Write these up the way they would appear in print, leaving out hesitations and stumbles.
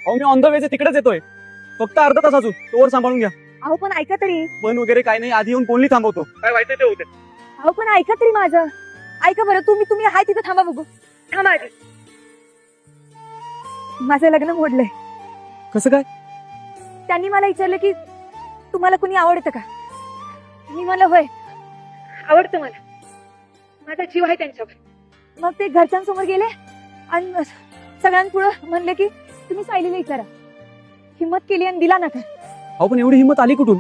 अहो me on the वेचे तिकडेच येतोय, फक्त अर्धा तास अजून, तोवर सांभाळून घ्या. अहो पण ऐका तरी. पण वगैरे काय नाही, आधी येऊन कोणी थांबवतो, काय व्हायचं ते होते. अहो पण ऐका तरी माझं. ऐका बरं, तुम्ही हाय तिथं थांबा बघू. थांबा आधी. माझं लग्न मोडलंय. कसं काय? त्यांनी मला विचारलं की तुम्हाला कुणी आवडतं का. मी म्हणलं होय, आवडतं मला, माझा जीव आहे त्यांच्यावर. मग ते घरच्यांसमोर गेले आणि सगळ्यांपुढं म्हणले की तुम्ही सायलीला विचारा. हिम्मत केली आणि दिला नका. अहो पण एवढी हिंमत आली कुठून?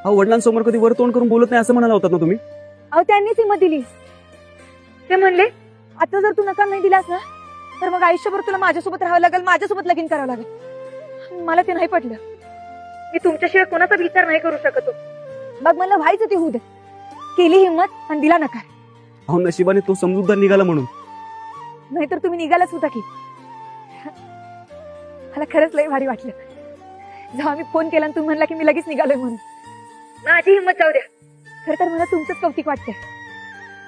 अहो वडिलांसमोर कधी वर तोंड करून बोलत नाही असं म्हणाला होतात ना तुम्ही. अहो त्यांनीच हिम्मत दिली. ते म्हणले आता जर तू नकार नाही दिलास ना तर मग आयुष्यभर तुला माझ्यासोबत राहावं लागेल, माझ्यासोबत लगीन करावं लागेल. मला ते नाही पटलं. मी तुमच्याशिवाय कोणाचा विचार नाही करू शकतो. मग मला व्हायचं ते होऊ दे. केली हिम्मत आणि दिला नकार. अहो नशिबाने तो समजूतदार निघाला म्हणून. नाहीतर तुम्ही निघालाच होता की. मला खरंच लय भारी वाटलं जेव्हा मी फोन केला आणि तुम्ही म्हणला की मी लगेच निघालोय म्हणून. माझी हिम्मत जाऊ द्या. खरं तर मला तुमचंच कौतिक वाटतंय.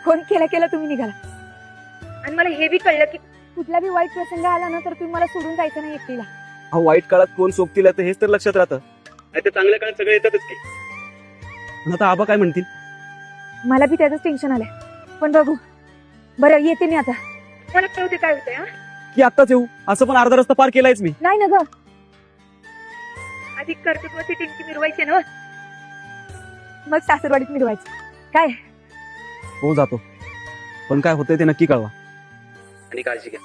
फोन केला तुम्ही निघाला. आणि मला हे बी कळलं की कुठला बी वाईट प्रसंग आला ना तर तुम्ही मला सोडून जायचं नाही एकटीला. अहो वाईट काळात कोण सोबतील तर हेच तर लक्षात राहतं. नाही तर चांगल्या काळात सगळे येतातच की. पण आता आबा काय म्हणतील? मला बी त्याचंच टेन्शन आलंय. पण बघू. बरं येते मी आता. मला कळते काय होतंय. की आत्ताच येऊ, असं पण अर्धा रस्ता पार केलायच मी. नाही ना ग, आधी कर्तृत्वाची टिमकी मिरवायची ना, मग सासरवाडीत मिरवायचं. काय हो जातो, पण काय होतंय ते नक्की कळवा आणि काळजी घ्या.